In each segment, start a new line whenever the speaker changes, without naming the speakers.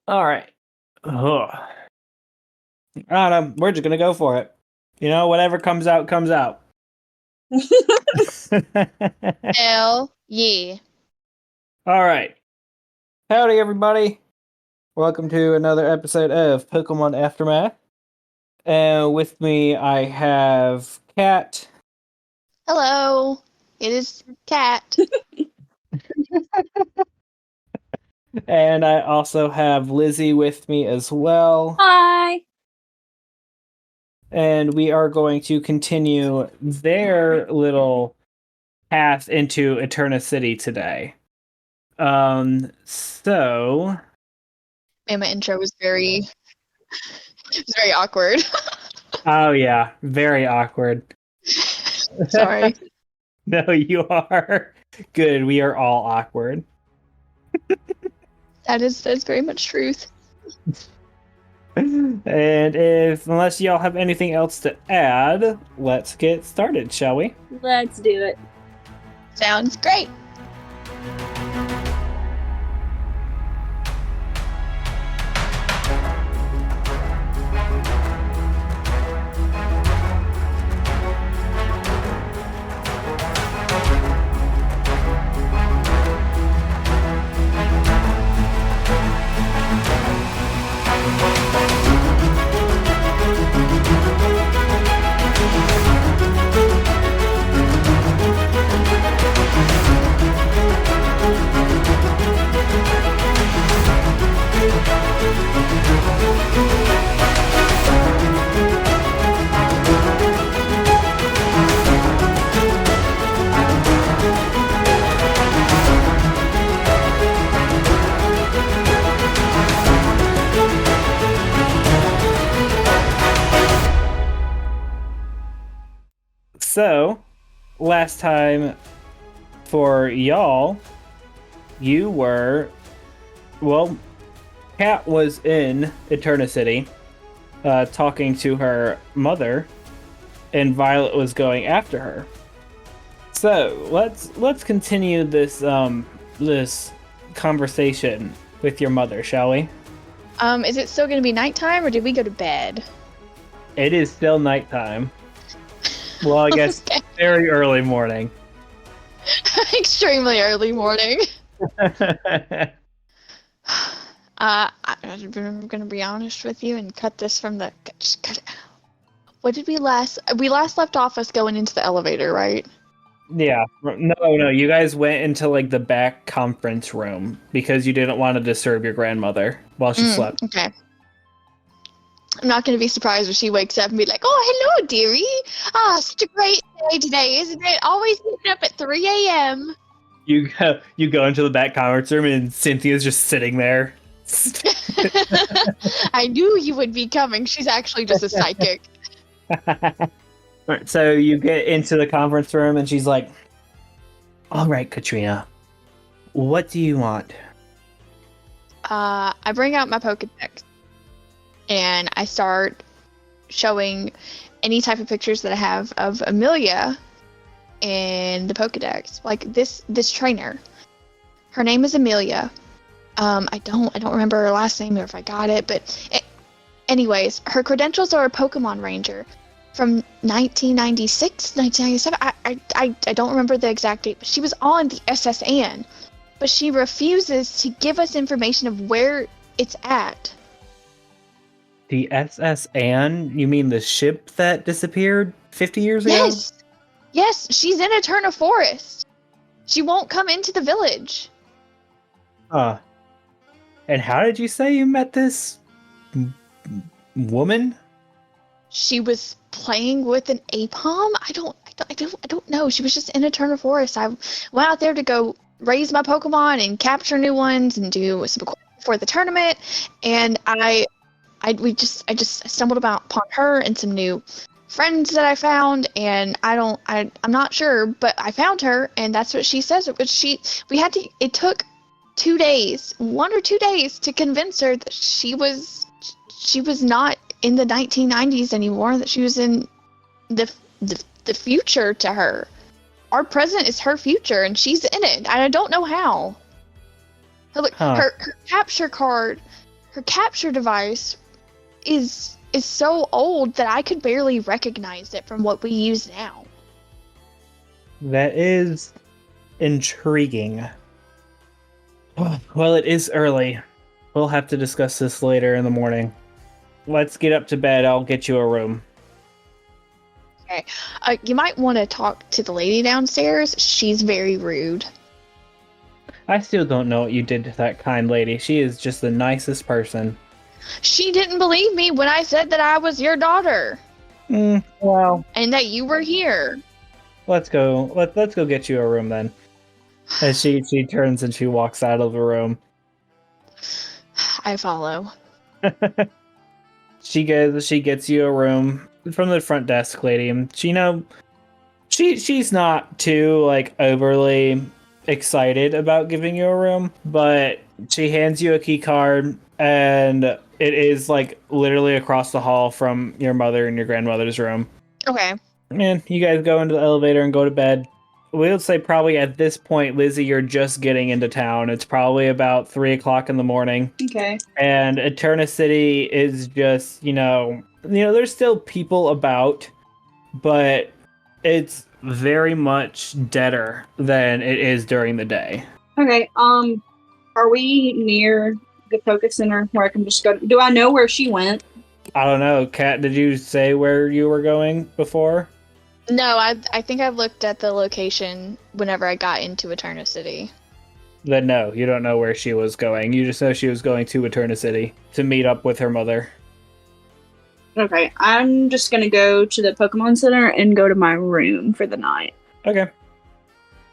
All right. Ugh. I don't know. We're just gonna go for it. Whatever comes out, comes out.
Hell yeah.
All right. Howdy, everybody. Welcome to another episode of Pokemon Aftermath. And with me, I have Kat.
Hello. It is Cat.
And I also have Lizzie with me as well.
Hi.
And we are going to continue their little path into Eterna City today. So...
And my intro was very awkward.
Oh, yeah. Very awkward.
Sorry.
No, you are. Good. We are all awkward.
That's very much truth.
And unless y'all have anything else to add, let's get started, shall we?
Let's do it.
Sounds great.
So, last time for y'all, you were... Well, Kat was in Eterna City, talking to her mother, and Violet was going after her. So, let's continue this this conversation with your mother, shall we?
Is it still gonna be nighttime or did we go to bed?
It is still nighttime. Well, I guess
Okay.
very early morning.
Extremely early morning. I'm gonna be honest with you and cut this from the. Just cut it out. What did we last? We last left off us going into the elevator, right?
Yeah. No, you guys went into like the back conference room because you didn't want to disturb your grandmother while she slept.
Okay. I'm not gonna be surprised if she wakes up and be like, "Oh, hello, dearie. Ah, such a great day today, isn't it? Always waking up at 3 a.m."
You go into the back conference room and Cynthia's just sitting there.
I knew you would be coming. She's actually just a psychic.
Alright, so you get into the conference room and she's like, "All right, Catriana, what do you want?"
I bring out my Pokedex and I start showing any type of pictures that I have of Amelia in the Pokedex. Like this trainer. Her name is Amelia. I don't remember her last name or if I got it, but anyways, her credentials are a Pokemon Ranger from 1996, 1997. I don't remember the exact date, but she was on the SSN, but she refuses to give us information of where it's at.
The SSN? You mean the ship that disappeared 50 years ago?
Yes, she's in Eterna Forest. She won't come into the village.
And how did you say you met this woman?
She was playing with an Apom? I don't know. She was just in Eterna Forest. I went out there to go raise my Pokemon and capture new ones and do some for the tournament, and I just stumbled upon her and some new friends that I found, and I'm not sure, but I found her, and that's what she says. It took 2 days, 1 or 2 days, to convince her that she was not in the 1990s anymore, that she was in the future to her. Our present is her future, and she's in it. I don't know how. Look, her capture card, her capture device is so old that I could barely recognize it from what we use now.
That is intriguing. Well, it is early. We'll have to discuss this later in the morning. Let's get up to bed. I'll get you a room.
Okay. You might want to talk to the lady downstairs. She's very rude.
I still don't know what you did to that kind lady. She is just the nicest person.
She didn't believe me when I said that I was your daughter.
Well,
and that you were here.
Let's go. Let's go get you a room then. As she turns and she walks out of the room.
I follow.
She gets you a room from the front desk lady. And she's not too like overly excited about giving you a room, but she hands you a key card, and it is like literally across the hall from your mother and your grandmother's room.
Okay.
And you guys go into the elevator and go to bed. We'll say probably at this point, Lizzie, you're just getting into town. It's probably about 3 o'clock in the morning.
Okay.
And Eterna City is just, there's still people about, but it's very much deader than it is during the day.
Okay. Are we near the focus center where I can just go? Do I know where she went?
I don't know. Kat, did you say where you were going before?
No, I think I looked at the location whenever I got into Eterna City.
Then no, you don't know where she was going. You just know she was going to Eterna City to meet up with her mother.
Okay, I'm just gonna go to the Pokemon Center and go to my room for the night.
Okay.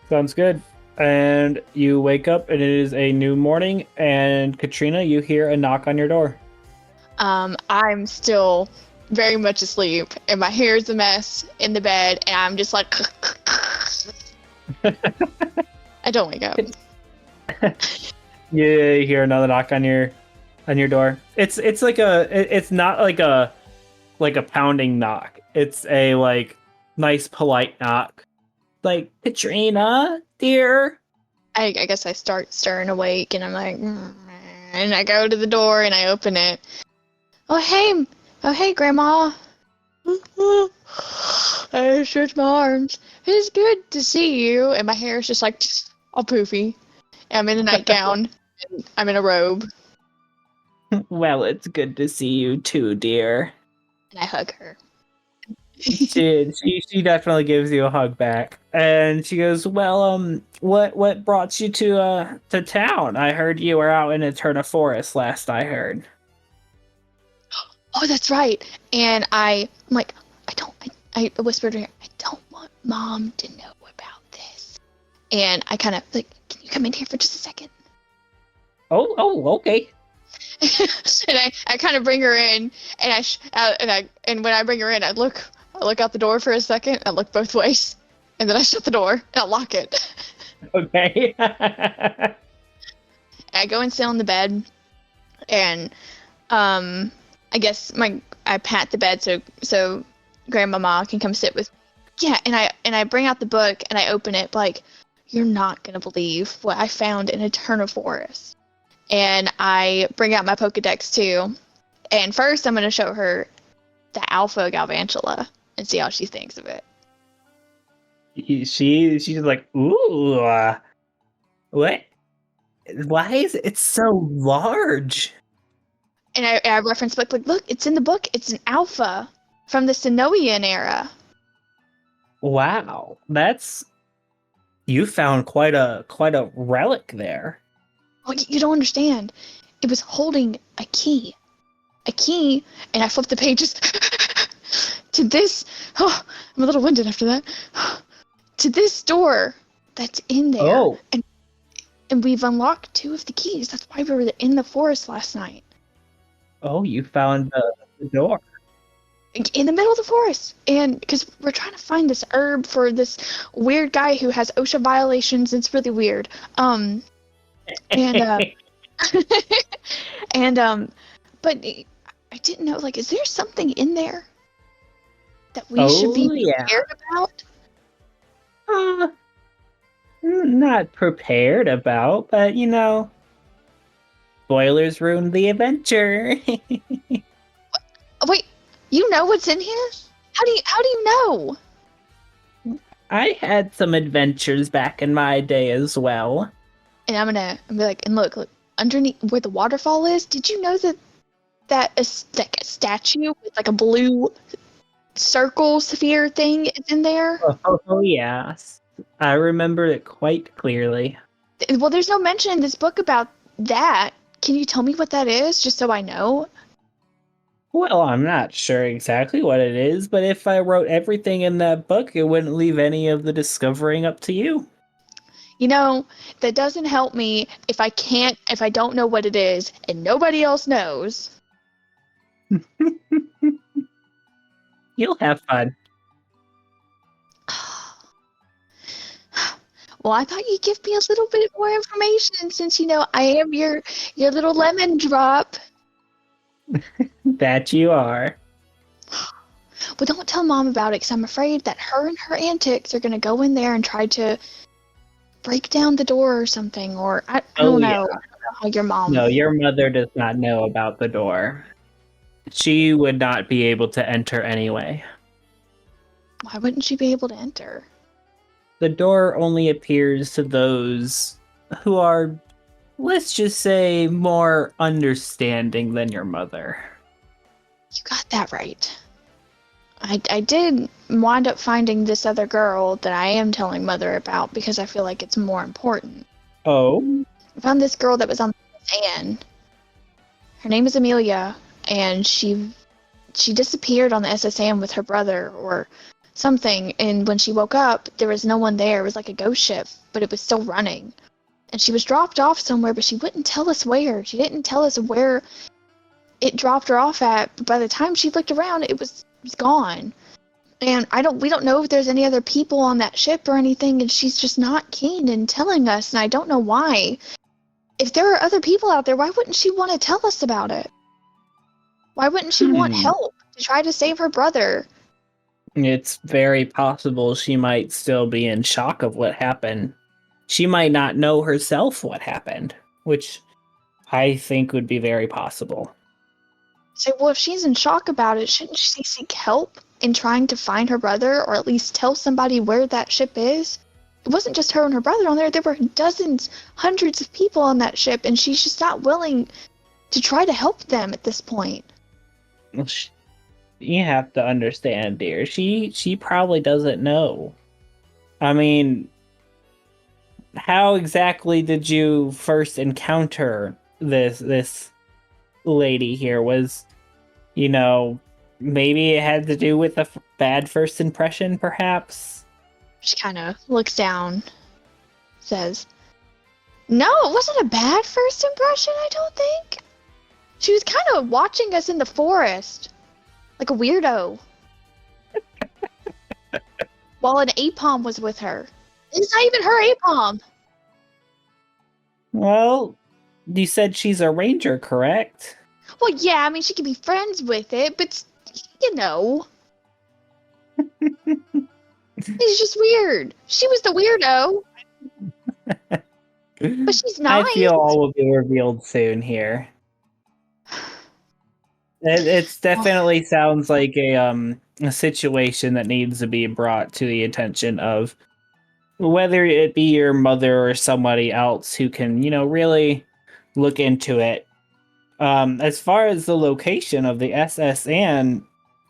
Sounds good. And you wake up and it is a new morning, and Catriana, you hear a knock on your door.
I'm still very much asleep, and my hair is a mess in the bed, and I'm just like, I don't wake up.
You hear another knock on your door. It's not like a pounding knock. It's a like nice polite knock. Like, Catriana, dear.
I guess I start stirring awake, and I'm like, and I go to the door and I open it. Oh hey, Grandma. I stretch my arms. It's good to see you. And my hair is just like all poofy. I'm in a nightgown. And I'm in a robe.
Well, it's good to see you too, dear.
And I hug her.
She definitely gives you a hug back, and she goes, "Well, what brought you to town? I heard you were out in Eterna Forest last I heard."
Oh, that's right. And I'm like, I whispered to her, I don't want Mom to know about this. And I kind of like, can you come in here for just a second?
Oh, okay.
And I kind of bring her in, and when I bring her in, I look out the door for a second. I look both ways, and then I shut the door and I lock it.
Okay.
I go and sit on the bed, and I guess I pat the bed so Grandmama can come sit with. Yeah, and I bring out the book and I open it like, you're not gonna believe what I found in Eterna Forest. And I bring out my Pokedex too. And first I'm gonna show her the Alpha Galvantula and see how she thinks of it.
She's like, ooh, what? Why is it so large?
And I reference book, like, look, it's in the book. It's an Alpha from the Sinnoian era.
Wow, you found quite a relic there.
Oh, you don't understand. It was holding a key, and I flipped the pages to this. Oh, I'm a little winded after that. To this door that's in there.
Oh.
And we've unlocked 2 of the keys. That's why we were in the forest last night.
Oh, you found the door.
In the middle of the forest. And because we're trying to find this herb for this weird guy who has OSHA violations. It's really weird. And but I didn't know, like, is there something in there that we should be prepared about?
Not prepared about, but spoilers ruined the adventure.
Wait, you know what's in here? How do you know?
I had some adventures back in my day as well.
And I'm gonna be like, and look, underneath where the waterfall is, did you know that is like a statue with like a blue circle sphere thing is in there?
Oh, yeah. I remember it quite clearly.
Well, there's no mention in this book about that. Can you tell me what that is, just so I know?
Well, I'm not sure exactly what it is, but if I wrote everything in that book, it wouldn't leave any of the discovering up to you.
You know, that doesn't help me if I don't know what it is and nobody else knows.
You'll have fun.
Well, I thought you'd give me a little bit more information since, I am your little lemon drop.
That you are.
But don't tell Mom about it, because I'm afraid that her and her antics are going to go in there and try to break down the door or something, or I don't know.
Yeah.
I don't know how your mom...
No, your mother does not know about the door. She would not be able to enter anyway.
Why wouldn't she be able to enter?
The door only appears to those who are, let's just say, more understanding than your mother.
You got that right. I did wind up finding this other girl that I am telling Mother about because I feel like it's more important.
Oh?
I found this girl that was on the SAN. Her name is Amelia, and she disappeared on the SSN with her brother or something, and when she woke up, there was no one there. It was like a ghost ship, but it was still running. And she was dropped off somewhere, but she wouldn't tell us where. She didn't tell us where it dropped her off at, but by the time she looked around, it was gone. And we don't know if there's any other people on that ship or anything, and she's just not keen in telling us, and I don't know why. If there are other people out there, why wouldn't she want to tell us about it? Why wouldn't she want help to try to save her brother?
It's very possible she might still be in shock of what happened. She might not know herself what happened, which I think would be very possible.
So, well, if she's in shock about it, shouldn't she seek help in trying to find her brother, or at least tell somebody where that ship is? It wasn't just her and her brother on there. There were dozens, hundreds of people on that ship, and she's just not willing to try to help them at this point.
You have to understand, dear. She probably doesn't know. I mean, how exactly did you first encounter this lady here? Was, maybe it had to do with a bad first impression, perhaps?
She kind of looks down, says, "No, it wasn't a bad first impression, I don't think. She was kind of watching us in the forest, like a weirdo, while an APOM was with her. It's not even her APOM."
Well, you said she's a ranger, correct?
Well, yeah, I mean, she could be friends with it, but, it's just weird. She was the weirdo. But she's nice.
I feel all will be revealed soon here. It definitely sounds like a situation that needs to be brought to the attention of whether it be your mother or somebody else who can, really look into it. As far as the location of the SSN,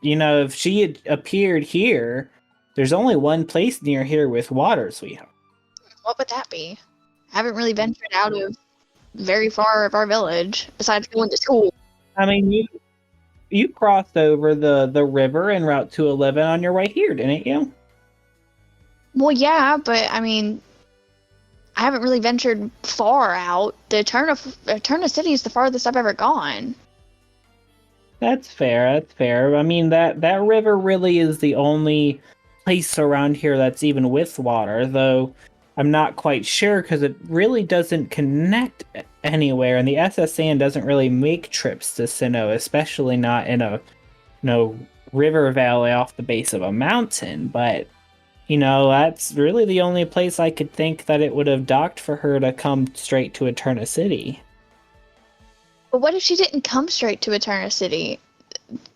if she had appeared here, there's only one place near here with water, sweetheart.
What would that be? I haven't really ventured out of very far of our village, besides going to school.
I mean, you crossed over the river en Route 211 on your way here, didn't you?
Well, yeah, but I mean, I haven't really ventured far out. The Eterna City is the farthest I've ever gone.
That's fair. I mean, that river really is the only place around here that's even with water, though I'm not quite sure because it really doesn't connect anywhere, and the SSN doesn't really make trips to Sinnoh, especially not in a river valley off the base of a mountain. But that's really the only place I could think that it would have docked for her to come straight to Eterna City.
But what if she didn't come straight to Eterna City?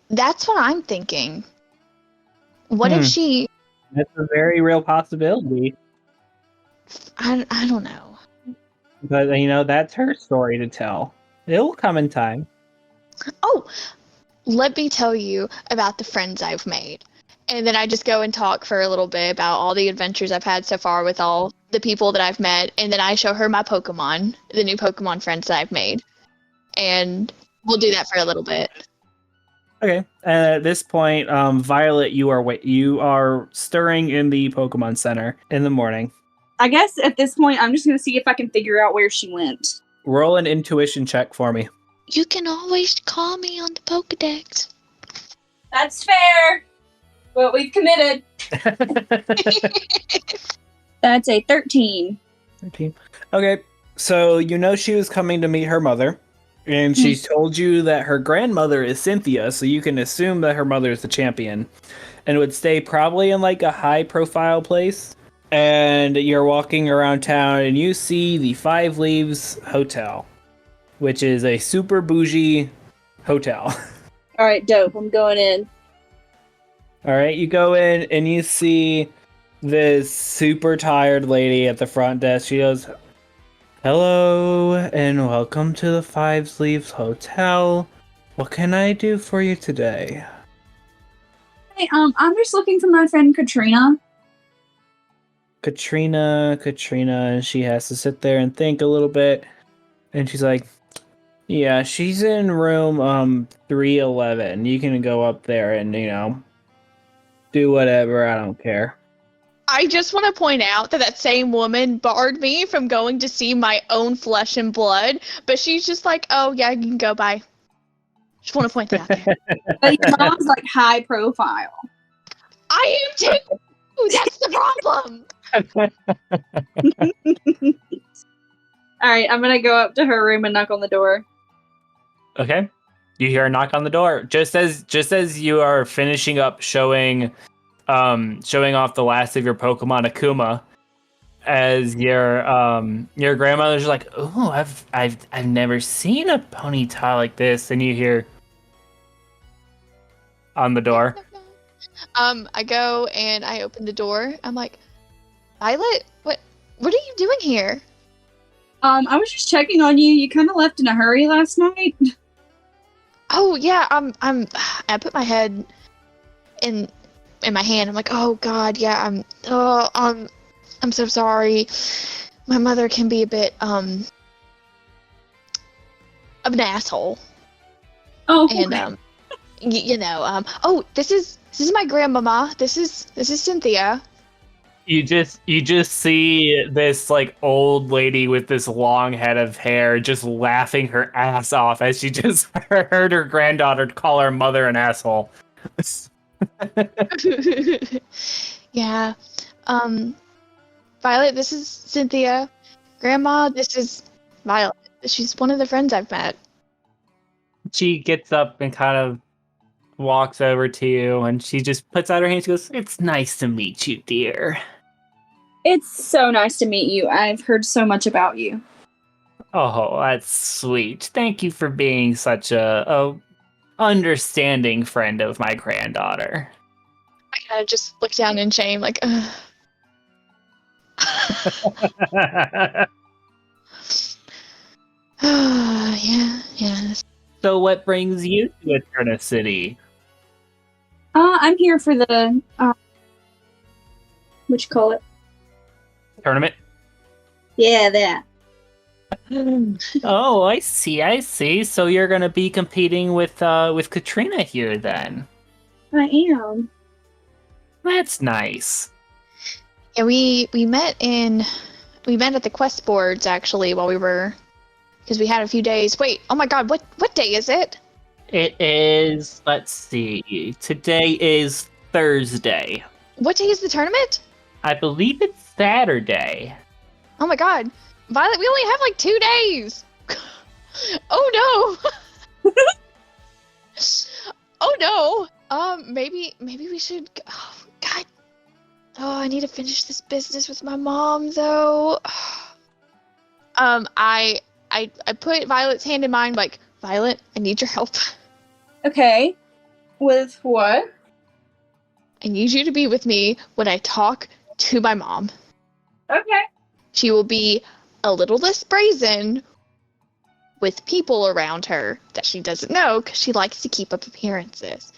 That's what I'm thinking. What if she...
That's a very real possibility.
I don't know.
But, that's her story to tell. It'll come in time.
Oh, let me tell you about the friends I've made. And then I just go and talk for a little bit about all the adventures I've had so far with all the people that I've met. And then I show her my Pokemon, the new Pokemon friends that I've made. And we'll do that for a little bit.
Okay. At this point, Violet, you are stirring in the Pokemon Center in the morning.
I guess at this point, I'm just going to see if I can figure out where she went.
Roll an intuition check for me.
You can always call me on the Pokedex.
That's fair. But we've committed. That's a 13.
13. Okay. So she was coming to meet her mother. And she's told you that her grandmother is Cynthia, so you can assume that her mother is the champion. And would stay probably in like a high-profile place. And you're walking around town and you see the Five Leaves Hotel, which is a super bougie hotel.
All right, dope. I'm going in.
All right, you go in and you see this super tired lady at the front desk. She goes, "Hello and welcome to the Five Leaves Hotel. What can I do for you today?"
Hey, I'm just looking for my friend Catriana.
Catriana, and she has to sit there and think a little bit. And she's like, "Yeah, she's in room 311. You can go up there and, do whatever. I don't care."
I just want to point out that same woman barred me from going to see my own flesh and blood, but she's just like, "Oh, yeah, you can go, bye." Just want to point that out there.
But your mom's like high profile.
I am too! That's the problem!
Alright, I'm gonna go up to her room and knock on the door.
Okay. You hear a knock on the door. Just as you are finishing up showing off the last of your Pokemon Akuma, as your grandmother's like, "Oh, I've never seen a ponytail like this," and you hear on the door.
I go and I open the door. I'm like, "Violet, what are you doing here?"
I was just checking on you. You kind of left in a hurry last night.
Oh yeah, I put my head in my hand. I'm like, "Oh God, yeah, I'm so sorry. My mother can be a bit of an asshole."
Oh,
And oh, this is my grandmama. This is Cynthia.
You just see this like old lady with this long head of hair just laughing her ass off as she just heard her granddaughter call her mother an asshole.
Yeah. Violet, this is Cynthia. Grandma, this is Violet. She's one of the friends I've met.
She gets up and kind of walks over to you, and she just puts out her hands and goes, "It's nice to meet you, dear."
it's so nice to meet you. I've heard so much about you.
Oh, that's sweet. Thank you for being such a understanding friend of my granddaughter.
I kind of just look down in shame, like, ugh. Yeah.
So what brings you to Eterna City?
I'm here for the, what you call it?
Tournament?
Yeah, that.
Oh, I see. So you're gonna be competing with Catriana here then.
I am.
That's nice.
Yeah, we met at the quest boards actually because we had a few days. Wait, oh my God, what day is it?
It is, let's see, today is Thursday.
What day is the tournament?
I believe it's Saturday.
Oh my God, Violet, we only have like 2 days. Oh no. Oh no. Maybe we should. Oh God. Oh, I need to finish this business with my mom though. I put Violet's hand in mine, like, Violet, I need your help.
Okay. With what?
I need you to be with me when I talk to my mom.
Okay.
She will be a little less brazen with people around her that she doesn't know because she likes to keep up appearances.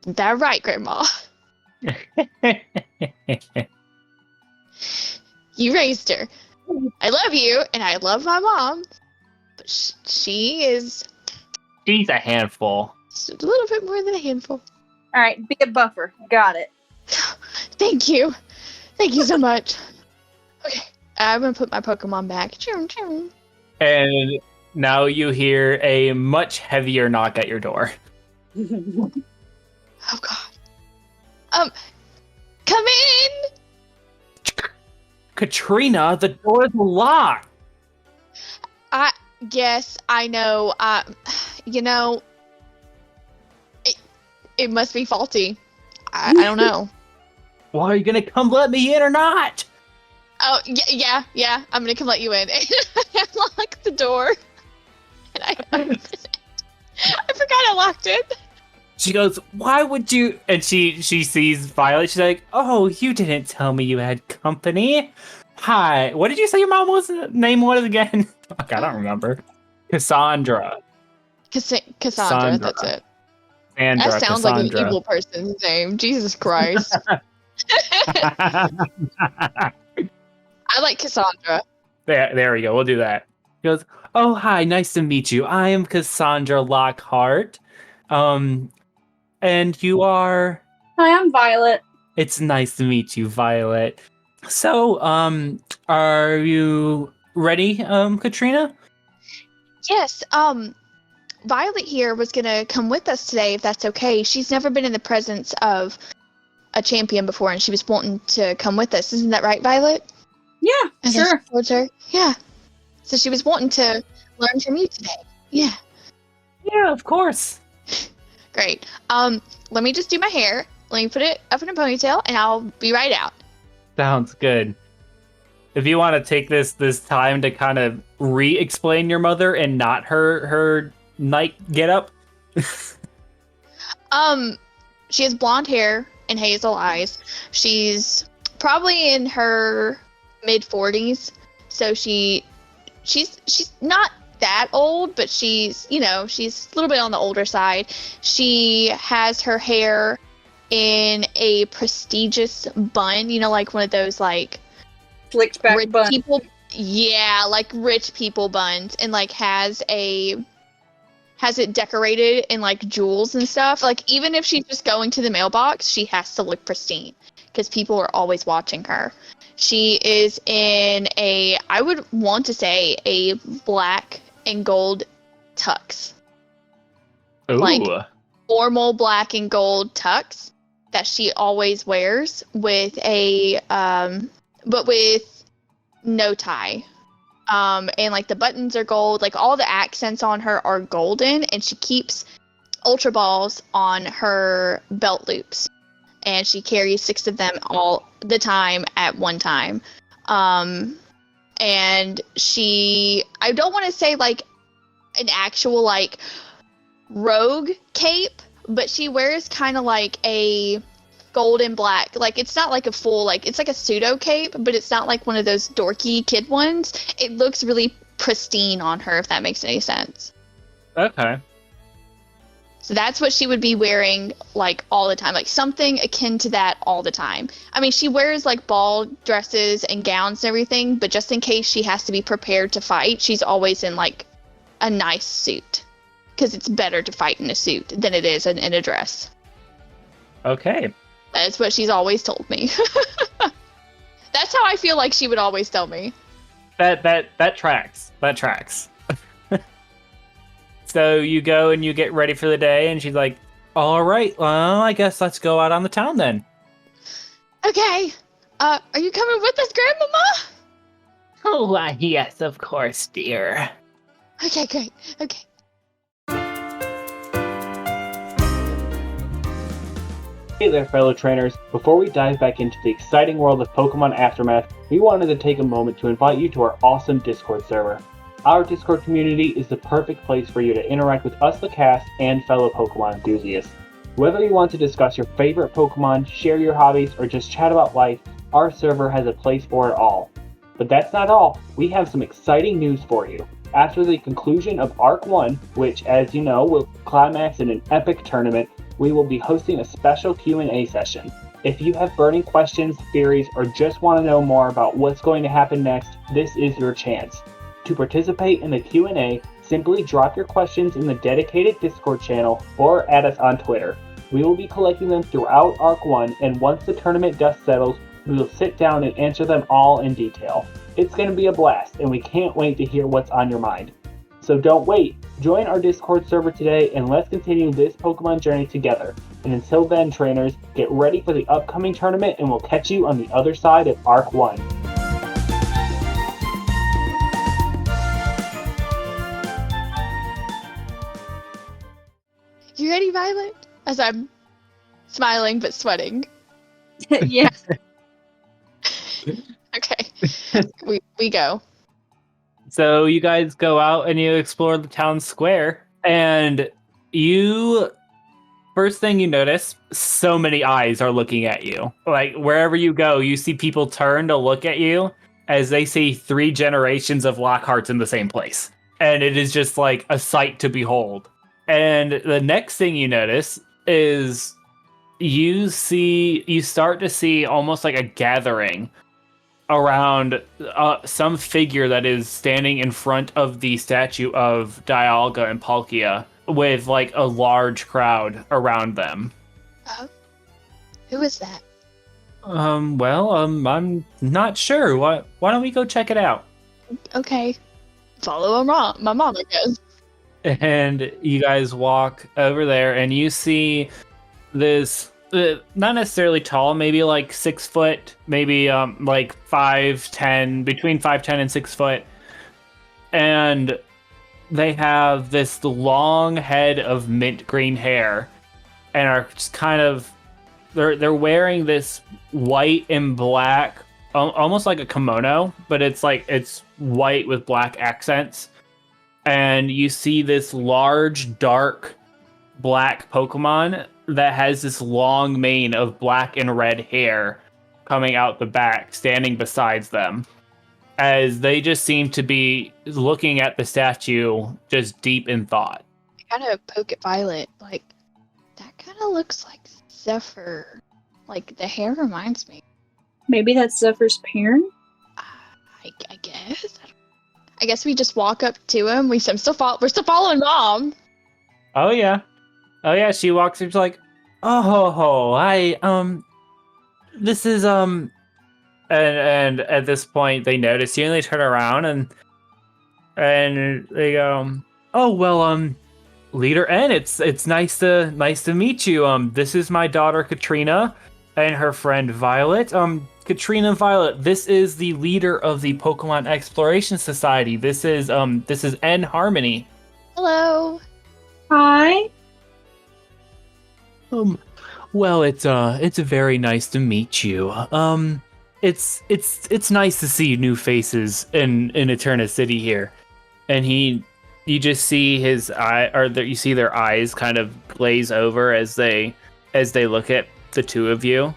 Isn't that right, Grandma? You raised her. I love you, and I love my mom, but she is
She's a handful.
just a little bit more than a handful.
All right, be a buffer. Got it.
Thank you. Thank you so much. Okay, I'm gonna put my Pokemon back. Chum, chum.
And now you hear a much heavier knock at your door.
Oh God. Come in.
Catriana, the door is locked.
Yes, I know. You know, it must be faulty. I don't know.
Well, are you gonna come let me in or not?
Oh, yeah. I'm gonna come let you in. I locked the door. And I forgot I locked it.
She goes, why would you? And she sees Violet. She's like, oh, you didn't tell me you had company. Hi. What did you say your name was again? Fuck, I don't remember. Cassandra.
Cassandra, that's it.
Sandra,
That sounds like an evil person's name. Jesus Christ. I like Cassandra.
There we go. We'll do that. He goes, oh, hi. Nice to meet you. I am Cassandra Lockhart. And you are...
Hi, I'm Violet.
It's nice to meet you, Violet. So, are you ready, Catriana?
Yes, Violet here was gonna come with us today, if that's okay. She's never been in the presence of a champion before, and she was wanting to come with us. Isn't that right, Violet?
Yeah,
And
sure.
towards her. Yeah. So she was wanting to learn from you today. Yeah.
Yeah, of course.
Great. Let me just do my hair. Let me put it up in a ponytail, and I'll be right out.
Sounds good. If you want to take this time to kind of re-explain your mother and not her night get-up.
She has blonde hair and hazel eyes. She's probably in her mid-40s, so she's not that old, but she's a little bit on the older side. She has her hair in a prestigious bun, like one of those like
Flicked back
rich
bun.
people, like rich people buns, and like has it decorated in like jewels and stuff. Like even if she's just going to the mailbox, she has to look pristine because people are always watching her. She is in I would want to say a black and gold tux.
Ooh.
Like formal black and gold tux that she always wears with but with no tie. And like the buttons are gold, like all the accents on her are golden, and she keeps Ultra Balls on her belt loops. And she carries 6 of them all the time at one time. And I don't want to say like an actual like rogue cape, but she wears kind of like a gold and black, like it's not like a full, like it's like a pseudo cape, but it's not like one of those dorky kid ones. It looks really pristine on her, if that makes any sense.
Okay.
So that's what she would be wearing like all the time, like something akin to that all the time. I mean, she wears like ball dresses and gowns and everything, but just in case she has to be prepared to fight, she's always in like a nice suit, because it's better to fight in a suit than it is in a dress.
Okay.
That's what she's always told me. That's how I feel like she would always tell me.
That tracks. That tracks. So you go and you get ready for the day, and she's like, all right, well, I guess let's go out on the town then.
Okay. Are you coming with us, Grandmama?
Oh, yes, of course, dear.
Okay, great. Okay.
Hey there, fellow trainers. Before we dive back into the exciting world of Pokemon Aftermath, we wanted to take a moment to invite you to our awesome Discord server. Our Discord community is the perfect place for you to interact with us, the cast, and fellow Pokemon enthusiasts. Whether you want to discuss your favorite Pokemon, share your hobbies, or just chat about life, our server has a place for it all. But that's not all. We have some exciting news for you. After the conclusion of Arc 1, which, as you know, will climax in an epic tournament, we will be hosting a special Q&A session. If you have burning questions, theories, or just want to know more about what's going to happen next, this is your chance. To participate in the Q&A, simply drop your questions in the dedicated Discord channel or add us on Twitter. We will be collecting them throughout Arc 1, and once the tournament dust settles, we will sit down and answer them all in detail. It's going to be a blast, and we can't wait to hear what's on your mind. So don't wait. Join our Discord server today, and let's continue this Pokemon journey together. And until then, trainers, get ready for the upcoming tournament, and we'll catch you on the other side of Arc 1.
You ready, Violet? As I'm smiling but sweating.
Yeah.
Okay. we go.
So you guys go out and you explore the town square, and first thing you notice, so many eyes are looking at you. Like, wherever you go, you see people turn to look at you as they see 3 generations of Lockharts in the same place. And it is just like a sight to behold. And the next thing you notice is you start to see almost like a gathering around some figure that is standing in front of the statue of Dialga and Palkia with like a large crowd around them.
Who is that?
I'm not sure. Why don't we go check it out?
Okay. Follow my mom, I guess.
And you guys walk over there and you see this not necessarily tall, maybe like 6 foot, maybe like 5'10", between 5'10" and 6 foot. And they have this long head of mint green hair and are just kind of they're wearing this white and black, almost like a kimono, but it's white with black accents. And you see this large, dark, black Pokemon that has this long mane of black and red hair coming out the back, standing beside them, as they just seem to be looking at the statue just deep in thought.
I kind of poke at Violet, like, that kind of looks like Zephyr. Like, the hair reminds me.
Maybe that's Zephyr's parent?
I guess. I guess we just walk up to him. We're still following Mom.
Oh yeah. She walks up, she's like, this is and at this point they notice you and they turn around and they go, oh well, Leader N, it's nice to meet you. This is my daughter Catriana and her friend Violet. Catriana and Violet, this is the leader of the Pokemon Exploration Society. This is N Harmony.
Hello.
Hi.
Well, it's very nice to meet you. It's nice to see new faces in Eterna City here. And you just see you see their eyes kind of glaze over as they look at the two of you.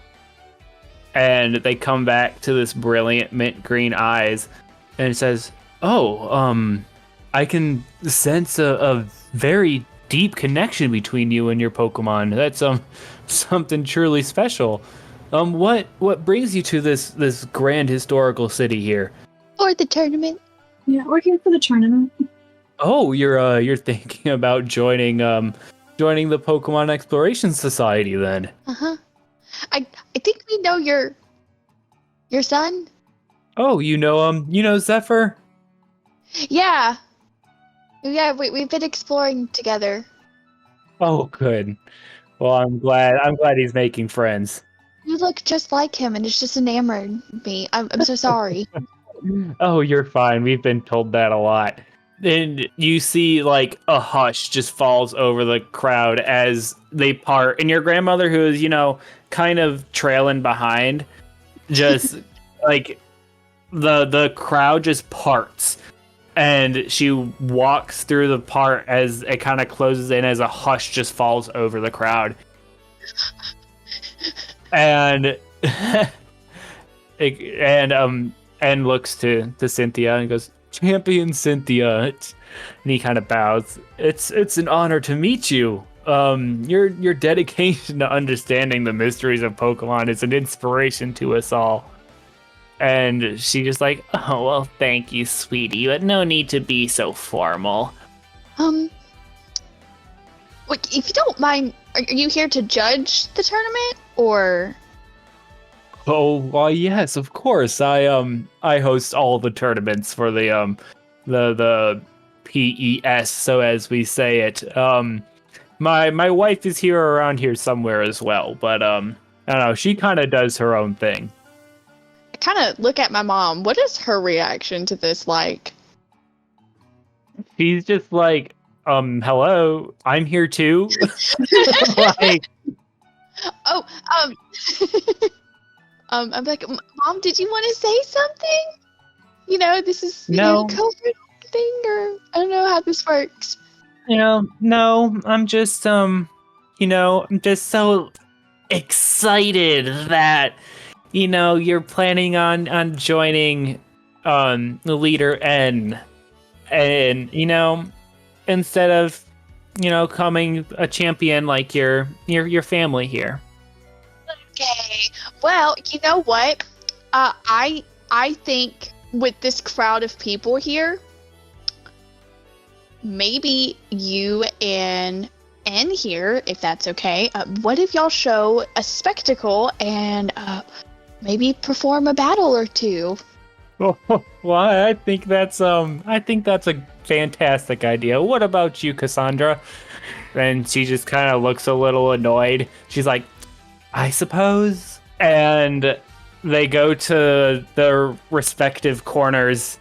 And they come back to this brilliant mint green eyes, and it says, "Oh, I can sense a very deep connection between you and your Pokemon. That's something truly special. What brings you to this grand historical city here?"
Or the tournament.
Yeah, we're here for the tournament.
Oh, you're thinking about joining the Pokemon Exploration Society then?
Uh-huh. I think we know your son.
Oh, you know Zephyr?
Yeah. Yeah, we've been exploring together.
Oh, good. Well, I'm glad he's making friends.
You look just like him, and it's just enamored me. I'm so sorry.
Oh, you're fine. We've been told that a lot. And you see, like, a hush just falls over the crowd as they part. And your grandmother, who is, kind of trailing behind, just, like, the crowd just parts. And she walks through the part as it kind of closes in as a hush just falls over the crowd. And and looks to Cynthia and goes, "Champion Cynthia." And he kind of bows. It's an honor to meet you. Your dedication to understanding the mysteries of Pokemon is an inspiration to us all. And she just like, "Oh, well, thank you, sweetie, but no need to be so formal."
Like, if you don't mind, are you here to judge the tournament, or?
Oh, why yes, of course. I host all the tournaments for the PES, so as we say it. My wife is here around here somewhere as well, but I don't know, she kind of does her own thing.
I kind of look at my mom. What is her reaction to this like?
She's just like, hello, I'm here too. Like,
Oh, I'm like, Mom, did you want to say something? You know, this is
No.
COVID thing, or I don't know how this works.
No, I'm just I'm just so excited that you're planning on joining the leader N, and instead of coming a champion like your family here.
Okay. Well, you know what? I think with this crowd of people here, maybe you and here, if that's okay. What if y'all show a spectacle and maybe perform a battle or two?
Well, I think that's a fantastic idea. What about you, Cassandra? And she just kind of looks a little annoyed. She's like, I suppose. And they go to their respective corners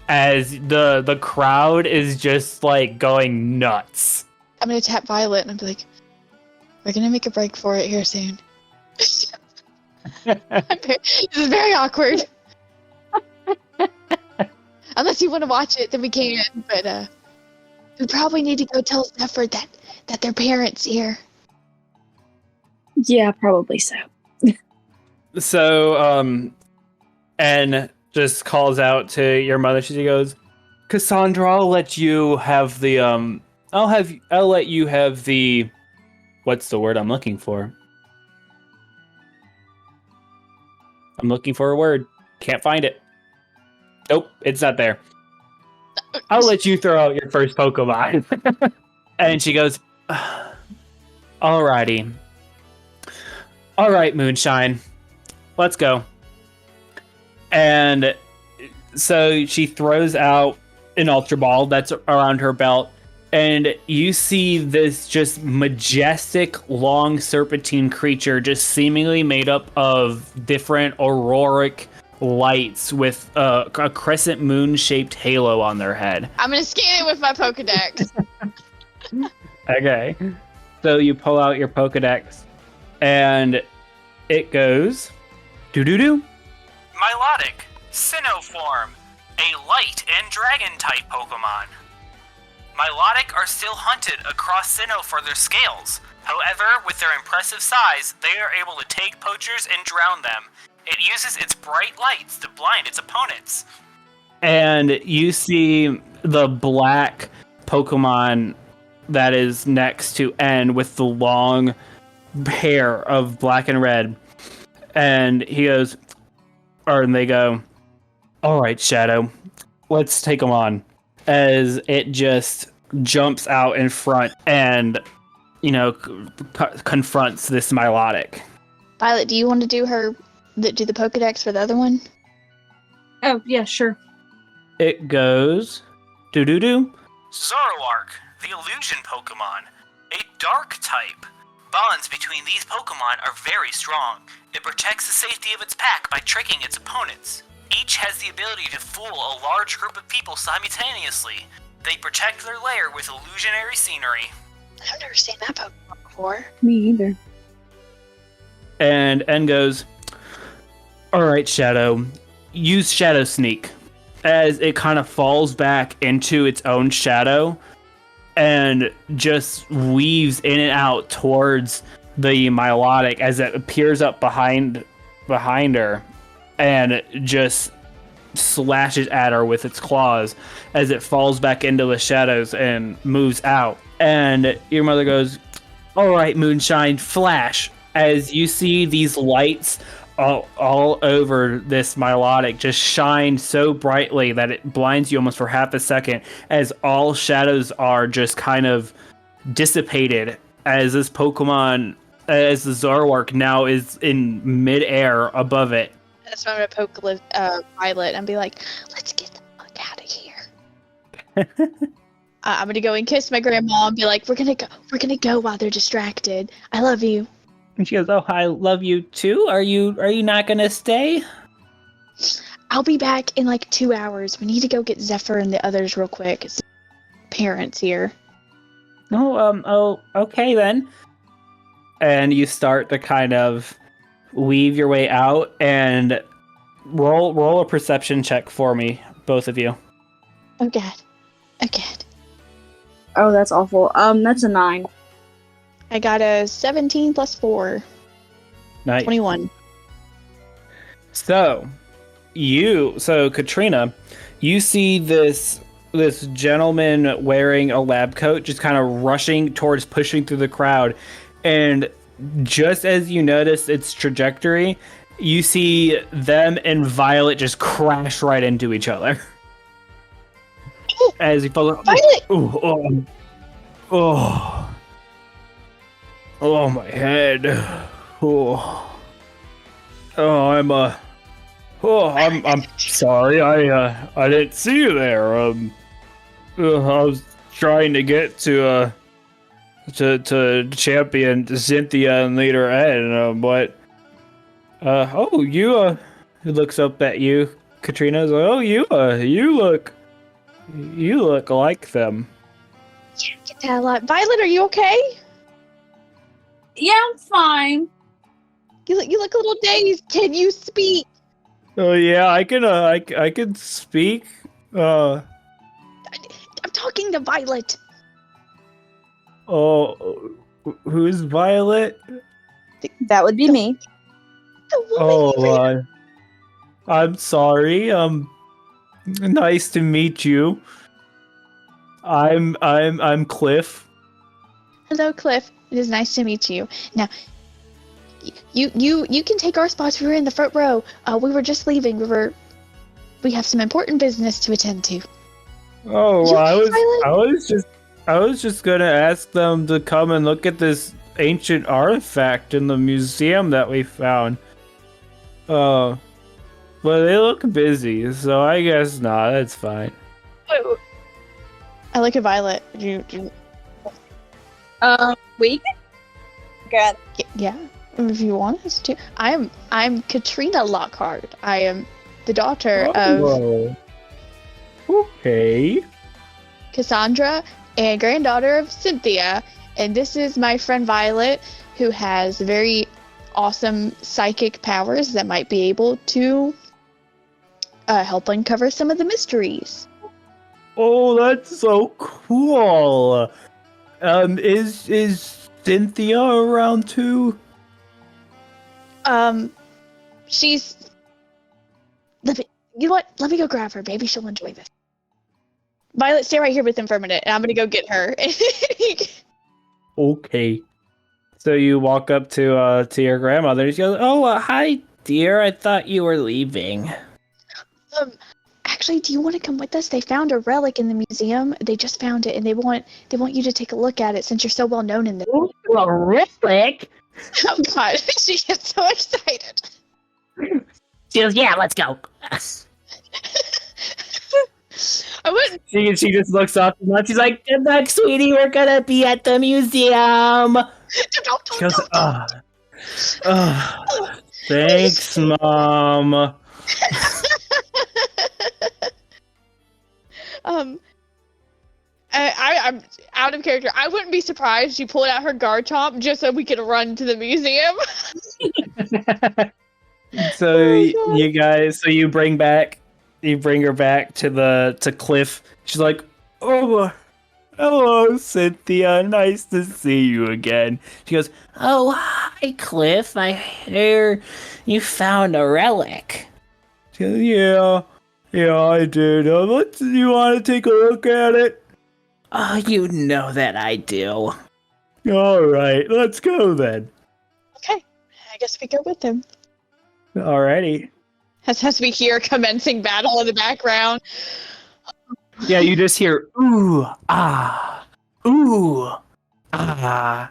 as the crowd is just like going nuts.
I'm gonna tap Violet and I'm like, we're gonna make a break for it here soon. This is very awkward. Unless you want to watch it, then we can. But we probably need to go tell Stafford that their parents here.
Yeah, probably so.
So, N just calls out to your mother. She goes, Cassandra, I'll let you have the I'll let you have the, what's the word I'm looking for? I'm looking for a word. Can't find it. Nope, it's not there. I'll let you throw out your first Pokemon. And she goes, alrighty. Alright, Moonshine. Let's go. And so she throws out an Ultra Ball that's around her belt. And you see this just majestic, long serpentine creature just seemingly made up of different auroric lights with a crescent moon-shaped halo on their head.
I'm going to scan it with my Pokedex.
Okay. So you pull out your Pokedex, and it goes... Doo-doo-doo.
Milotic, Sinnoh form, a light and dragon-type Pokemon. Milotic are still hunted across Sinnoh for their scales. However, with their impressive size, they are able to take poachers and drown them. It uses its bright lights to blind its opponents.
And you see the black Pokemon that is next to N with the long hair of black and red. And he goes, and they go, all right, Shadow, let's take them on. As it just jumps out in front and, confronts this Milotic.
Violet, do you want to do the Pokedex for the other one?
Oh, yeah, sure.
It goes, doo-doo-doo.
Zoroark, the illusion Pokemon, a dark type. Bonds between these Pokemon are very strong. It protects the safety of its pack by tricking its opponents. Each has the ability to fool a large group of people simultaneously. They protect their lair with illusionary scenery.
I've never seen that Pokemon before.
Me either.
And N goes, all right, Shadow, use Shadow Sneak. as it kind of falls back into its own shadow and just weaves in and out towards the Milotic as it appears up behind her and just slashes at her with its claws as it falls back into the shadows and moves out. And your mother goes, "All right, Moonshine, flash," as you see these lights all over this Milotic just shine so brightly that it blinds you almost for half a second as all shadows are just kind of dissipated as this Pokemon, as the Zoroark now is in midair above it.
That's why I'm gonna poke Violet and be like, "Let's get the fuck out of here." I'm gonna go and kiss my grandma and be like, "We're gonna go while they're distracted. I love you."
And she goes, "Oh, I love you too. Are you not gonna stay?"
I'll be back in like 2 hours. We need to go get Zephyr and the others real quick. It's parents here.
Oh, okay then. And you start to kind of weave your way out and roll a perception check for me, both of you.
Oh god. Oh god.
Oh, that's awful. That's a 9.
I got a 17 plus 4.
Nice.
21.
So, Catriana, you see this gentleman wearing a lab coat just kind of rushing towards pushing through the crowd, and just as you notice its trajectory, you see them and Violet just crash right into each other. As he follows,
Violet!
Oh, my head. I'm sorry. I didn't see you there. I was trying to get to champion Cynthia and lead her in, but you he looks up at you, Catriana's like, "Oh, you look like them."
You can tell a lot. Violet, are you okay?
Yeah, I'm fine.
You look a little dazed. Can you speak?
Oh yeah, I can speak.
I'm talking to Violet.
Oh, who's Violet?
That would be me.
The woman you ran-
I'm sorry. Nice to meet you. I'm Cliff.
Hello, Cliff. It is nice to meet you. Now, you can take our spots. We were in the front row. We were just leaving. We have some important business to attend to.
Oh,
You
well,
Violet?
I was just gonna ask them to come and look at this ancient artifact in the museum that we found. But they look busy, so I guess not. That's fine.
Wait. I look at Violet.
We can. God.
Yeah, if you want us to. I'm Catriana Lockhart. I am the daughter of
Oh. Okay.
Cassandra and granddaughter of Cynthia. And this is my friend Violet, who has very awesome psychic powers that might be able to help uncover some of the mysteries.
Oh, that's so cool. Is Cynthia around too?
She's. You know what? Let me go grab her. Maybe she'll enjoy this. Violet, stay right here with him for a minute, and I'm gonna go get her.
Okay. So you walk up to your grandmother and she goes, "Oh, hi, dear. I thought you were leaving."
Actually, do you want to come with us? They found a relic in the museum. They just found it, and they want you to take a look at it since you're so well known in this.
A relic?
Oh God, she gets so excited.
She goes, "Yeah, let's go."
I wouldn't.
She just looks up and she's like,
Good luck, sweetie. We're gonna be at the museum.
she goes, thanks, Mom.
I'm out of character. I wouldn't be surprised she pulled out her Garchomp just so we could run to the museum.
So
Oh, God.
you bring back you bring her back to Cliff. She's like, "Oh, hello, Cynthia. Nice to see you again." She goes,
Oh, hi, Cliff. I hear you found a relic.
she goes, yeah, I did. You want to take a look at it?
Oh, you know that I do.
All right, let's go then.
Okay, I guess we go with him.
Alrighty.
As we hear commencing battle in the background.
Yeah, you just hear ooh ah, ooh ah,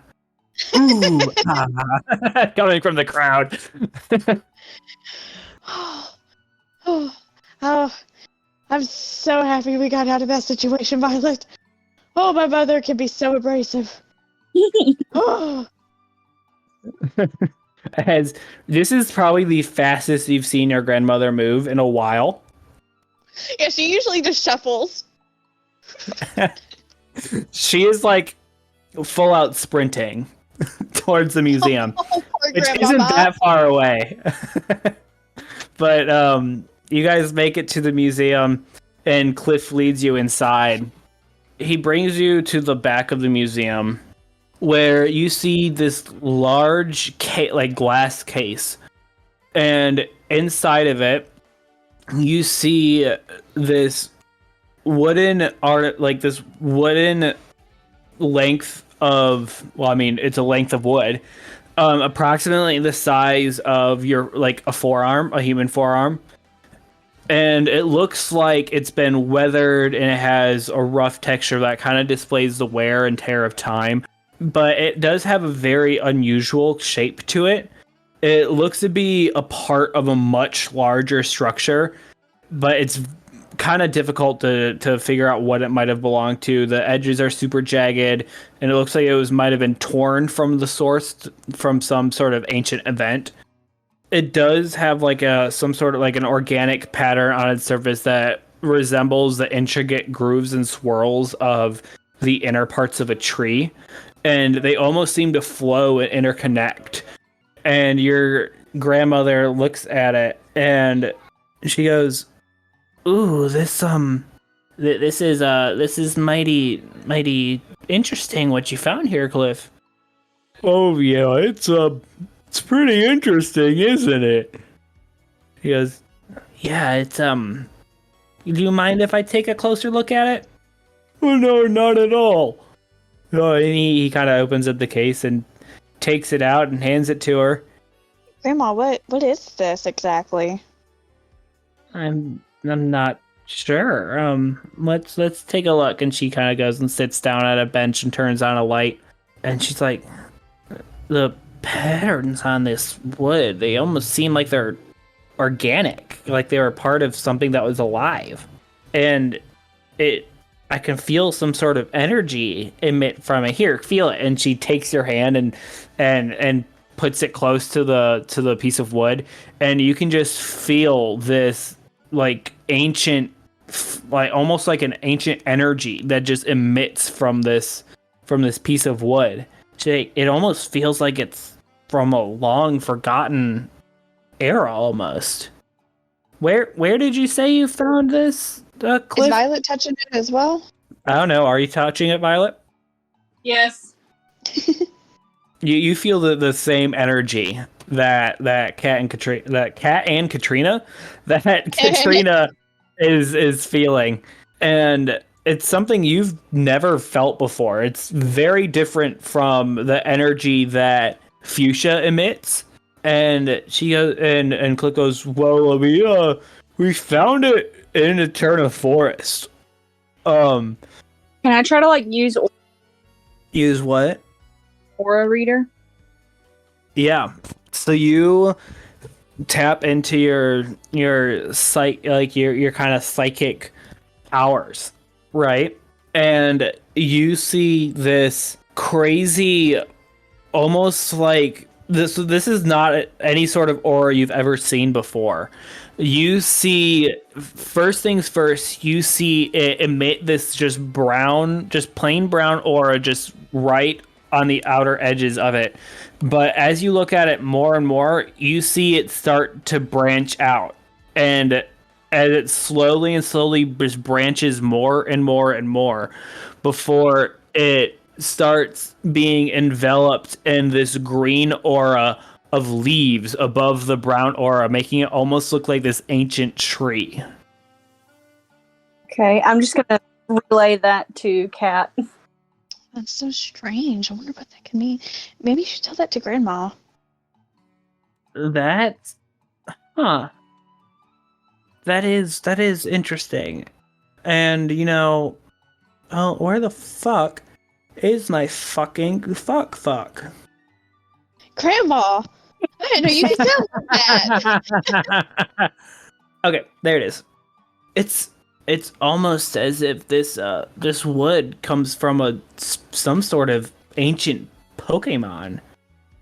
ooh ah, coming from the crowd.
Oh, I'm so happy we got out of that situation, Violet. Oh, my mother can be so abrasive. Oh,
As this is probably the fastest you've seen your grandmother move in a while.
yeah, she usually just shuffles.
She is like full out sprinting towards the museum,
Oh, poor
which
grandmama.
isn't that far away. But you guys make it to the museum, and Cliff leads you inside. He brings you to the back of the museum, where you see this large glass case, and inside of it, you see this wooden length of, well, I mean, it's a length of wood, approximately the size of a human forearm. And it looks like it's been weathered and it has a rough texture that kind of displays the wear and tear of time. But it does have a very unusual shape to it. It looks to be a part of a much larger structure, but it's kind of difficult to figure out what it might have belonged to. The edges are super jagged, and it looks like it might have been torn from the source from some sort of ancient event. It does have some sort of an organic pattern on its surface that resembles the intricate grooves and swirls of the inner parts of a tree, and they almost seem to flow and interconnect. And your grandmother looks at it and she goes, "Ooh, this is mighty interesting what you found here, Cliff." "Oh yeah, it's pretty interesting, isn't it?" He goes, "Yeah, it's do you mind if I take a closer look at it?" "Oh no, not at all." Oh, and he kind of opens up the case and takes it out and hands it to her.
Grandma, what is this exactly?
I'm not sure. Let's take a look. And she kind of goes and sits down at a bench and turns on a light. And she's like, "The patterns on this wood, they almost seem like they're organic, like they were part of something that was alive. And I can feel some sort of energy emit from it. Here, feel it." And she takes your hand and puts it close to the piece of wood, and you can just feel this ancient, almost like an ancient energy that just emits from this piece of wood. It almost feels like it's from a long forgotten era almost. Where did you say you found this, Cliff?
Is Violet touching it as well?
I don't know. Are you touching it, Violet?
Yes.
You feel the same energy that Cat and Katrina is feeling, and it's something you've never felt before. It's very different from the energy that Fuchsia emits. And she goes, and Click goes, "Well, we found it in Eterna Forest."
Can I try to
Use what?
aura reader?
Yeah. So you tap into your your kind of psychic powers, right? And you see this crazy, almost like this is not any sort of aura you've ever seen before. You see, first things first, you see it emit this just plain brown aura just right on the outer edges of it. But as you look at it more and more, you see it start to branch out. And as it slowly and slowly just branches more and more and more before it starts being enveloped in this green aura of leaves above the brown aura, making it almost look like this ancient tree.
Okay, I'm just gonna relay that to Kat.
That's so strange. I wonder what that can mean. Maybe you should tell that to Grandma.
That is interesting. And oh, where the fuck is my fucking fuck?
Grandma! I didn't know you could tell that.
Okay, there it is. It's almost as if this wood comes from some sort of ancient Pokemon.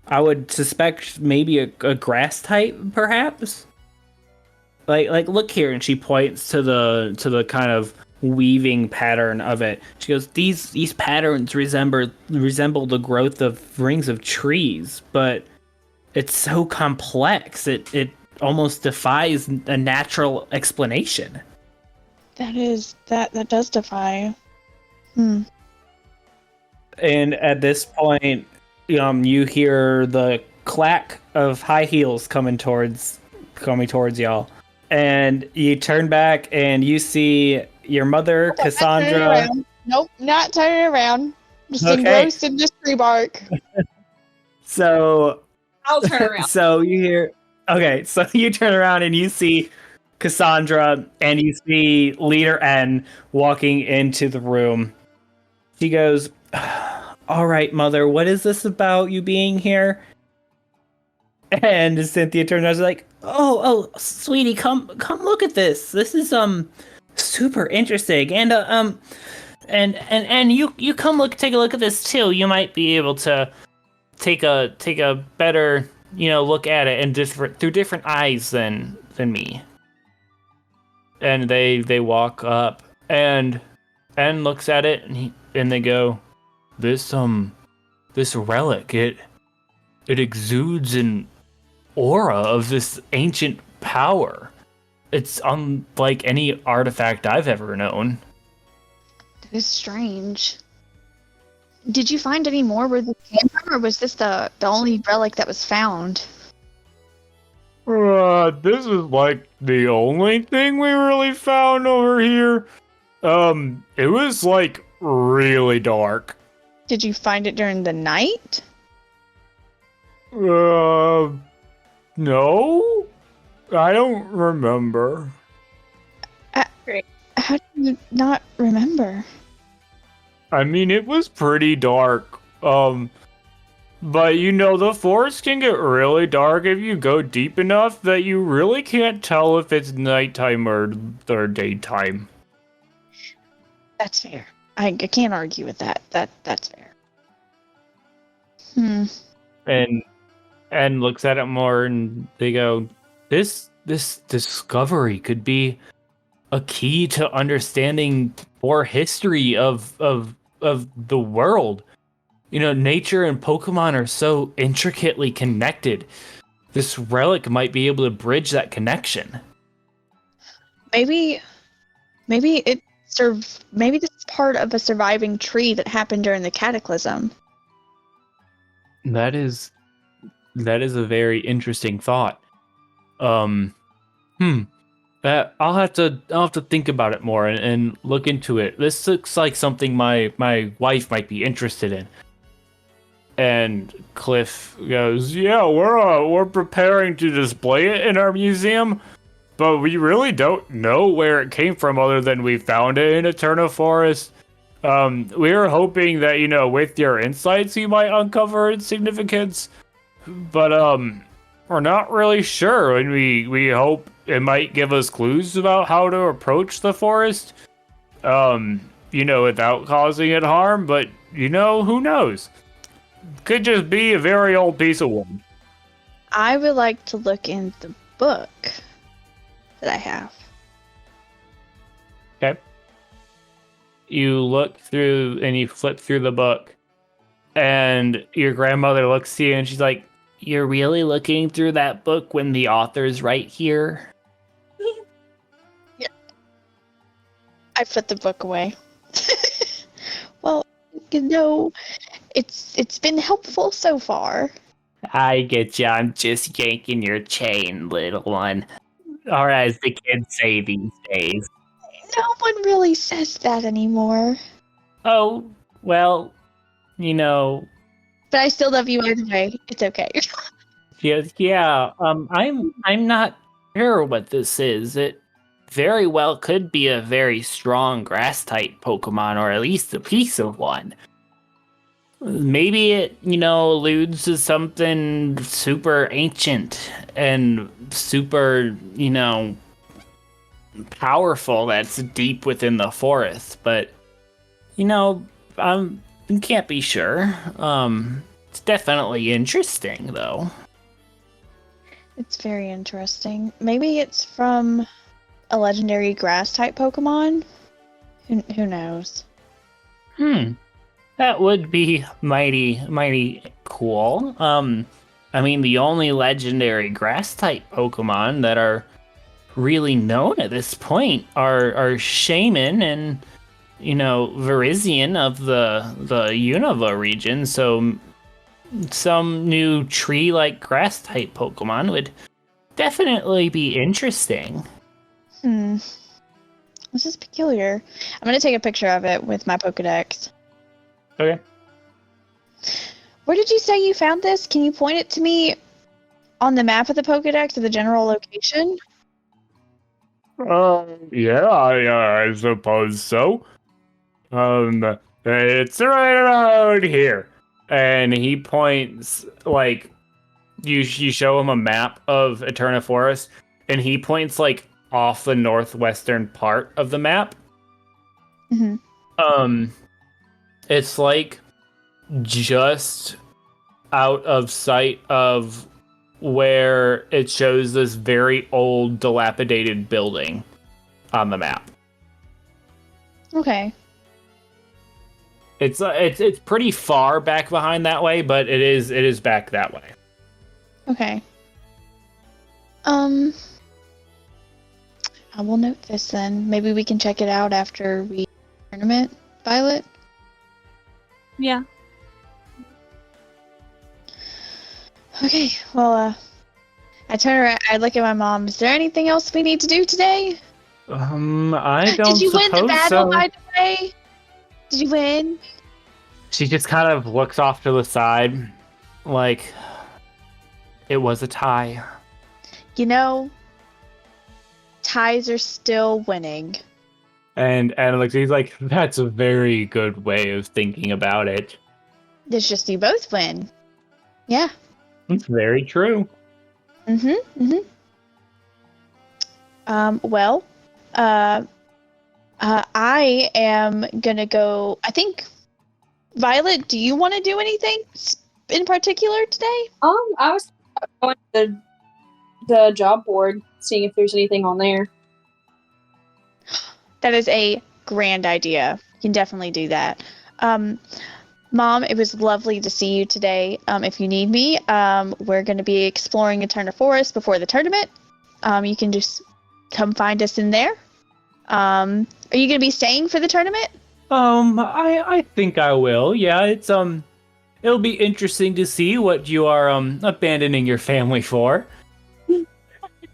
I would suspect maybe a grass type, perhaps. Like look here, and she points to the kind of weaving pattern of it. She goes, these patterns resemble the growth of rings of trees, but it's so complex it almost defies a natural explanation.
That does defy.
And at this point, you hear the clack of high heels coming towards y'all, and you turn back and you see your mother, Cassandra.
Nope, not turning around. Just
Okay.
engrossed in this tree bark.
So
I'll turn around.
so you turn around and you see Cassandra and you see Leader N walking into the room. She goes, "All right, Mother, what is this about you being here?" And Cynthia turns around and is like, "Oh, sweetie, come look at this. This is super interesting. And and you come take a look at this too. You might be able to take a better, look at it and through different eyes than me." And they walk up and looks at it and they go, this relic, it exudes an aura of this ancient power. It's unlike any artifact I've ever known.
That is strange. Did you find any more where this came from, or was this the only relic that was found?
This is like the only thing we really found over here. It was like really dark.
Did you find it during the night?
No, I don't remember.
How do you not remember?
I mean, it was pretty dark. But the forest can get really dark if you go deep enough that you really can't tell if it's nighttime or daytime.
That's fair. I can't argue with that. That's fair.
And looks at it more, and they go, This discovery could be a key to understanding more history of the world. Nature and Pokemon are so intricately connected. This relic might be able to bridge that connection.
Maybe this is part of a surviving tree that happened during the cataclysm.
That is a very interesting thought. I'll have to think about it more and look into it. This looks like something my wife might be interested in. And Cliff goes, "Yeah, we're preparing to display it in our museum, but we really don't know where it came from other than we found it in Eterna Forest. We were hoping that, with your insights you might uncover its significance, but we're not really sure, and we hope it might give us clues about how to approach the forest, without causing it harm, but, who knows? Could just be a very old piece of wood."
I would like to look in the book that I have.
Okay. You look through and you flip through the book, and your grandmother looks to you and she's like, "You're really looking through that book when the author's right here?"
I put the book away. Well, it's been helpful so far.
I get ya. I'm just yanking your chain, little one. Or as the kids say these days.
No one really says that anymore.
Oh, well, you know,
But I still love you either way. It's okay.
yeah, I'm not sure what this is. It very well could be a very strong grass type Pokemon, or at least a piece of one. Maybe it, alludes to something super ancient and super, powerful that's deep within the forest, but can't be sure. It's definitely interesting though.
It's very interesting. Maybe it's from a legendary grass type Pokemon? Who knows?
That would be mighty cool. I mean, the only legendary grass type Pokemon that are really known at this point are Shaman and Virizion of the Unova region. So some new tree-like grass type Pokemon would definitely be interesting.
This is peculiar. I'm gonna take a picture of it with my Pokedex.
Okay.
Where did you say you found this? Can you point it to me on the map of the Pokedex or the general location?
Yeah, I suppose so. It's right around here.
And he points, like, you show him a map of Eterna Forest, and he points, like, off the northwestern part of the map.
Mm-hmm.
It's, like, just out of sight of where it shows this very old, dilapidated building on the map.
Okay.
It's pretty far back behind that way, but it is back that way.
Okay. I will note this then. Maybe we can check it out after we tournament, Violet.
Yeah.
Okay. Well, I turn around. I look at my mom. Is there anything else we need to do today?
I don't
Did you win the
suppose
battle,
so.
by the way? Did you win?
She just kind of looks off to the side, like it was a tie.
Ties are still winning.
And like he's like, that's a very good way of thinking about it.
It's just you both win. Yeah.
It's very true.
Well, I am gonna go. I think, Violet, do you want to do anything in particular today?
I was going to the job board, seeing if there's anything on there.
That is a grand idea. You can definitely do that. Mom, it was lovely to see you today. If you need me, we're going to be exploring Eterna Forest before the tournament. You can just come find us in there. Are you going to be staying for the tournament?
I think I will. Yeah, it's it'll be interesting to see what you are abandoning your family for.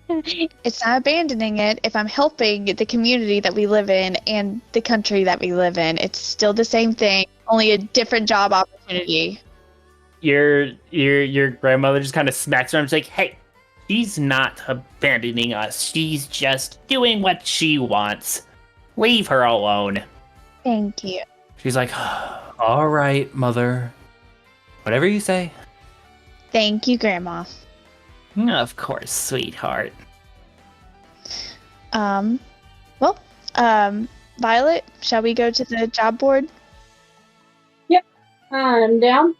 It's not abandoning it if I'm helping the community that we live in and the country that we live in. It's still the same thing, only a different job opportunity.
Your grandmother just kind of smacks her and is like, hey, she's not abandoning us. She's just doing what she wants. Leave her alone.
Thank you.
She's like, all right, mother. Whatever you say.
Thank you, Grandma.
Of course, sweetheart.
Violet, shall we go to the job board?
Yep. I'm down.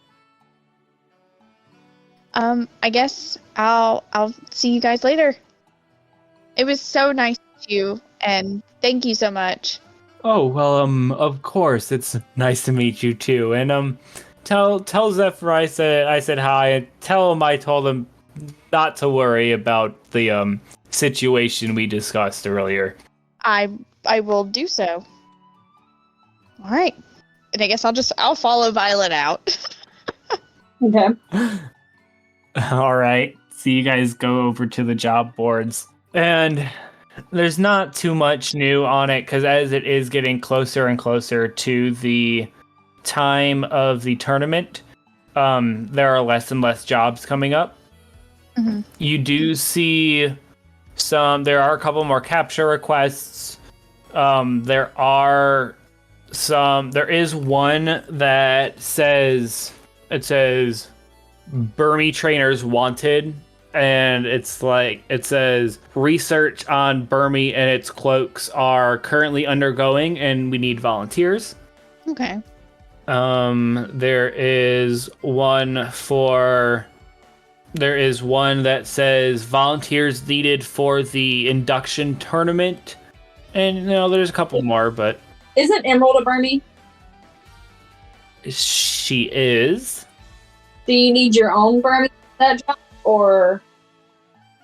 I guess I'll see you guys later. It was so nice to meet you, and thank you so much.
Oh, well, of course, it's nice to meet you too. And tell Zephyr I said hi, and tell him I told him not to worry about the situation we discussed earlier.
I will do so. All right. And I guess I'll follow Violet out.
Okay.
All right. So you guys go over to the job boards, and there's not too much new on it because as it is getting closer and closer to the time of the tournament, there are less and less jobs coming up.
Mm-hmm.
You do see there are a couple more capture requests. There is one that says Burmy trainers wanted, and it says research on Burmy and its cloaks are currently undergoing and we need volunteers.
Okay.
There is one that says volunteers needed for the induction tournament. And there's a couple more, but
Isn't Emerald a Burmy?
she is.
Do you need your own Burmy for that job, or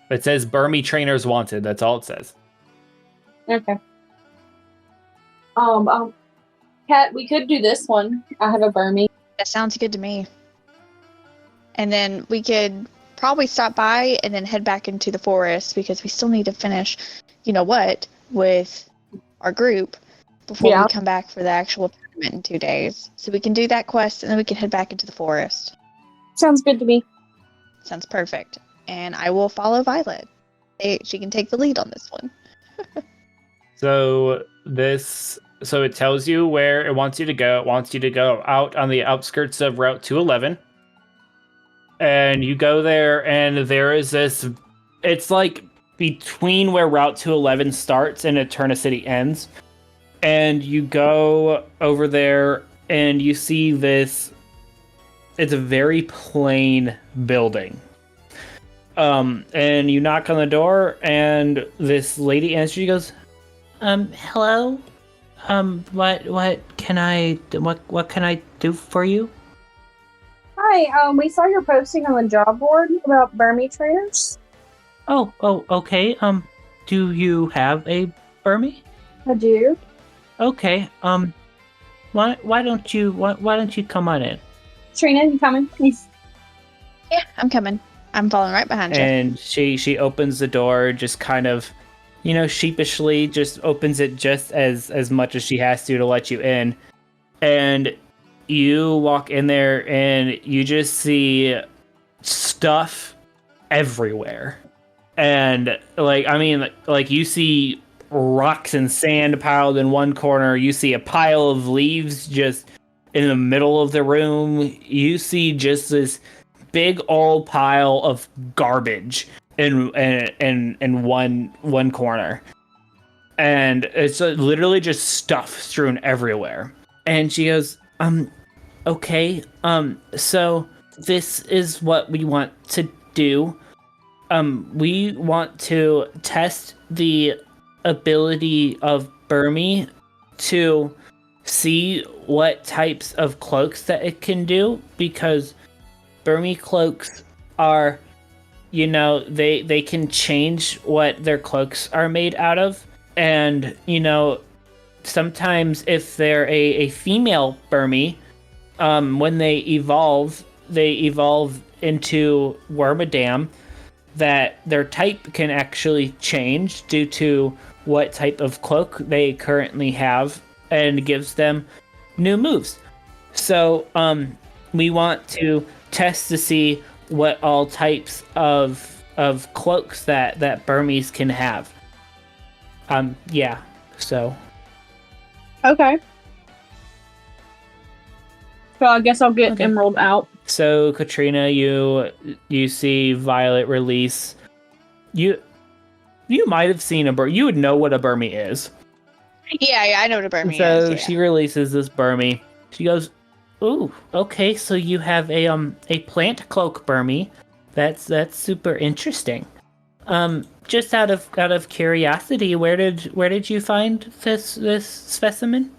It says Burmy trainers wanted. That's all it says.
okay? Kat, we could do this one. I have a Burmy.
That sounds good to me. And then we could probably stop by and then head back into the forest because we still need to finish, with our group before we come back for the actual tournament in 2 days. So we can do that quest and then we can head back into the forest.
Sounds good to me.
Sounds perfect. And I will follow Violet. She can take the lead on this one.
So it tells you where it wants you to go. It wants you to go out on the outskirts of Route 211. And you go there, and there is this... It's like between where Route 211 starts and Eterna City ends. And you go over there, and you see this... It's a very plain building. And you knock on the door, and this lady answers. She goes, hello? What can I do for you?
Hi, we saw your posting on the job board about Burmy trainers.
Oh, okay. Do you have a Burmy?
I do.
Okay. Why don't you come on in?
Trina, you coming? Please.
Yeah, I'm coming. I'm following right behind you.
And she opens the door, just kind of, sheepishly, just opens it just as much as she has to let you in. And you walk in there, and you just see stuff everywhere. And you see rocks and sand piled in one corner. You see a pile of leaves just in the middle of the room. You see just this big old pile of garbage in one corner. And it's literally just stuff strewn everywhere. And she goes, okay, so this is what we want to do. We want to test the ability of Burmy to see what types of cloaks that it can do, because Burmy cloaks are, they can change what their cloaks are made out of. And, sometimes if they're a female Burmy, when they evolve into Wormadam, that their type can actually change due to what type of cloak they currently have, and gives them new moves. So, we want to test to see what all types of cloaks that Burmies can have. So.
Okay. So I guess I'll get Emerald out.
So, Catriana, you see Violet release. You might have seen a Burmy. You would know what a Burmy is.
Yeah, I know what a Burmy is.
So
Yeah.
she releases this Burmy. She goes, "Ooh, okay. So you have a plant cloak Burmy. That's super interesting. Just out of curiosity, where did you find this specimen?"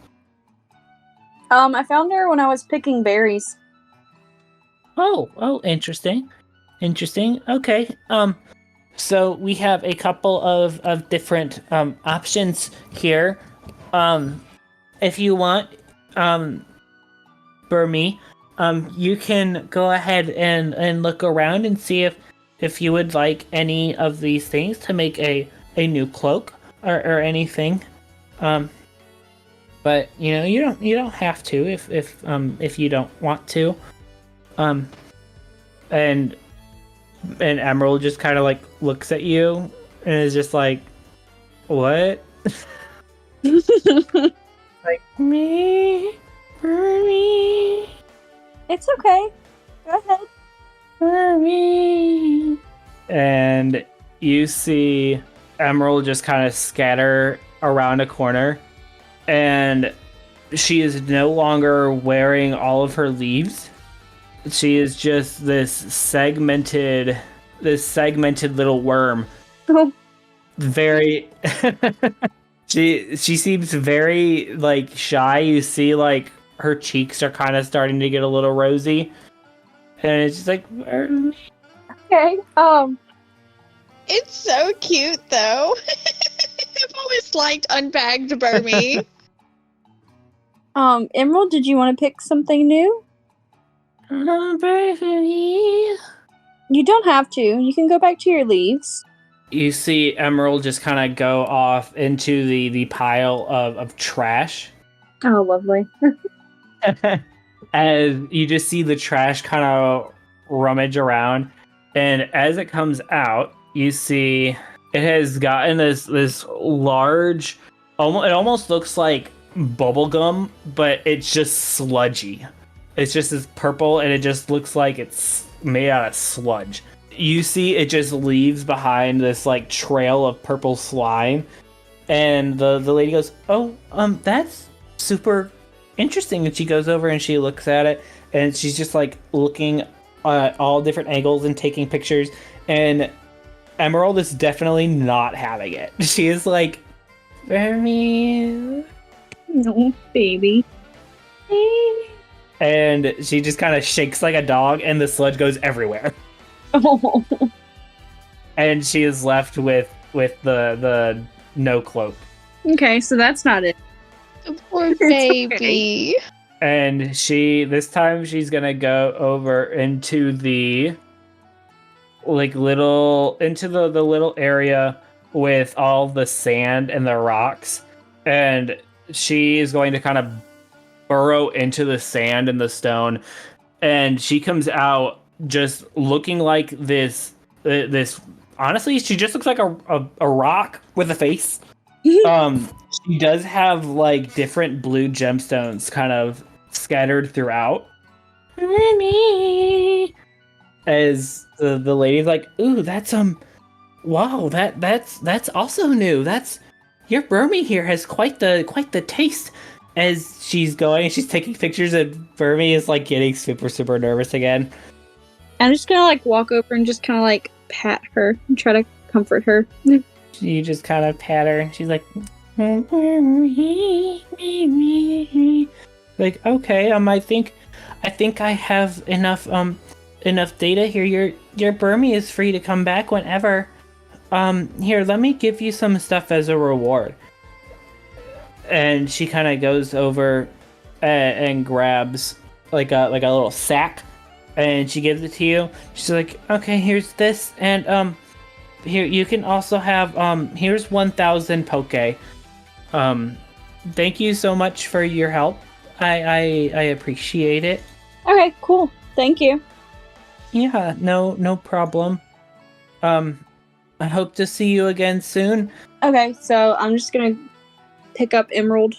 I found her when I was picking berries.
Oh, interesting. Okay. So we have a couple of different options here. If you want, Burmy, you can go ahead and look around and see if you would like any of these things to make a new cloak or anything. But you don't have to if you don't want to. And Emerald just kind of like looks at you and is just like, what? Like, me? Burmy?
It's okay. Go ahead.
Burmy? And you see Emerald just kind of scatter around a corner, and she is no longer wearing all of her leaves. She is just this segmented little worm.
Oh.
Very she seems very like shy. You see like her cheeks are kind of starting to get a little rosy. And it's just like,
Okay.
It's so cute, though. I've always liked unbagged Burmy.
Emerald, did you want to pick something new?
Burmy.
You don't have to. You can go back to your leaves.
You see Emerald just kind of go off into the pile of trash.
Oh, lovely.
As you just see the trash kind of rummage around, and as it comes out, you see it has gotten this large, it almost looks like bubble gum, but it's just sludgy. It's just this purple, and it just looks like it's made out of sludge. You see it just leaves behind this like trail of purple slime, and the lady goes, "Oh, that's super interesting." And she goes over and she looks at it, and she's just like looking at all different angles and taking pictures. And Emerald is definitely not having it. She is like, "Burmy,
No, baby."
and she just kind of shakes like a dog, and the sludge goes everywhere.
Oh.
And she is left with the no cloak.
Okay, so that's not it.
Poor
It's
baby.
And this time she's gonna go over into the little area with all the sand and the rocks, and she is going to kind of burrow into the sand and the stone, and she comes out just looking like this honestly, she just looks like a rock with a face. She does have like different blue gemstones kind of scattered throughout. As the lady's like, "Ooh, that's wow, that's also new. That's your Burmy here has quite the taste." As she's going, she's taking pictures, and Burmy is like getting super nervous again.
I'm just gonna like walk over and just kind of like pat her and try to comfort her.
You just kind of pat her, and she's like, like, okay, I think I have enough data here. Your Burmy is free to come back whenever. Here, let me give you some stuff as a reward. And she kind of goes over and grabs like a little sack, and she gives it to you. She's like, okay, here's this, and here you can also have here's 1,000 poke. Thank you so much for your help. I appreciate it.
Okay, cool. Thank you.
Yeah, no problem. I hope to see you again soon.
Okay, so I'm just gonna pick up Emerald,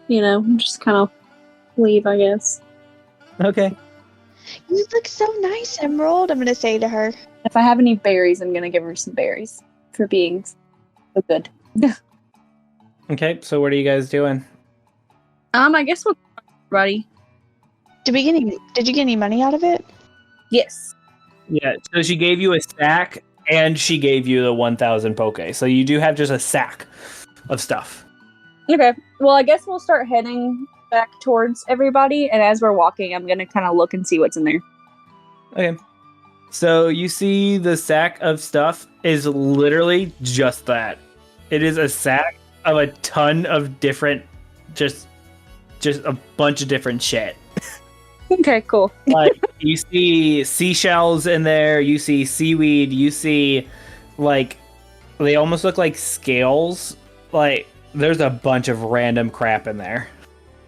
just kind of leave, I guess.
Okay.
You look so nice, Emerald, I'm going to say to her.
If I have any berries, I'm gonna give her some berries for being so good.
Okay, so what are you guys doing?
I guess we'll everybody.
Did you get any money out of it?
Yes.
Yeah, so she gave you a sack, and she gave you the 1,000 poke. So you do have just a sack of stuff.
Okay. Well, I guess we'll start heading back towards everybody, and as we're walking, I'm gonna kind of look and see what's in there.
Okay. So you see the sack of stuff is literally just that. It is a sack of a ton of different just just a bunch of different shit.
Okay, cool.
Like, you see seashells in there, you see seaweed, you see, like, they almost look like scales. Like, there's a bunch of random crap in there.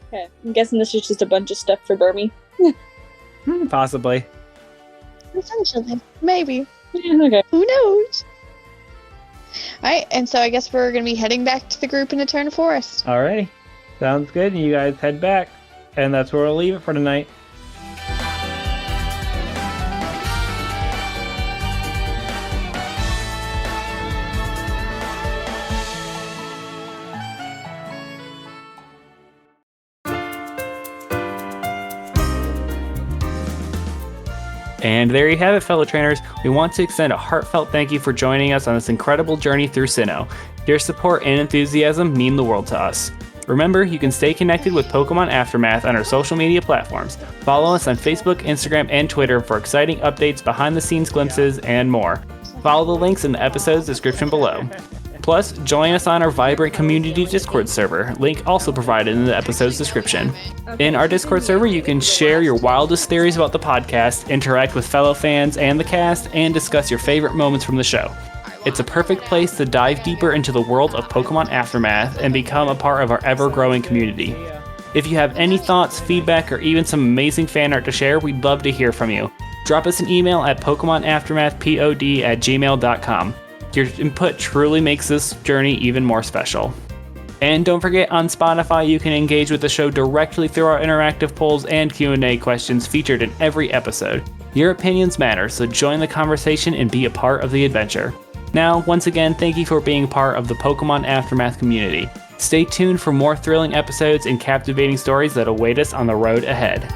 Okay, I'm guessing this is just a bunch of stuff for Burmy.
Possibly.
Essentially. Maybe.
Yeah, okay.
Who knows? Alright, and so I guess we're going to be heading back to the group in Eterna Forest.
Alrighty. Sounds good. You guys head back. And that's where we'll leave it for tonight.
And there you have it, fellow trainers. We want to extend a heartfelt thank you for joining us on this incredible journey through Sinnoh. Your support and enthusiasm mean the world to us. Remember, you can stay connected with Pokemon Aftermath on our social media platforms. Follow us on Facebook, Instagram, and Twitter for exciting updates, behind-the-scenes glimpses, and more. Follow the links in the episode's description below. Plus, join us on our vibrant community Discord server, link also provided in the episode's description. In our Discord server, you can share your wildest theories about the podcast, interact with fellow fans and the cast, and discuss your favorite moments from the show. It's a perfect place to dive deeper into the world of Pokemon Aftermath and become a part of our ever-growing community. If you have any thoughts, feedback, or even some amazing fan art to share, we'd love to hear from you. Drop us an email at PokemonAftermathPod@gmail.com. Your input truly makes this journey even more special. And don't forget, on Spotify, you can engage with the show directly through our interactive polls and Q&A questions featured in every episode. Your opinions matter, so join the conversation and be a part of the adventure. Now, once again, thank you for being part of the Pokemon Aftermath community. Stay tuned for more thrilling episodes and captivating stories that await us on the road ahead.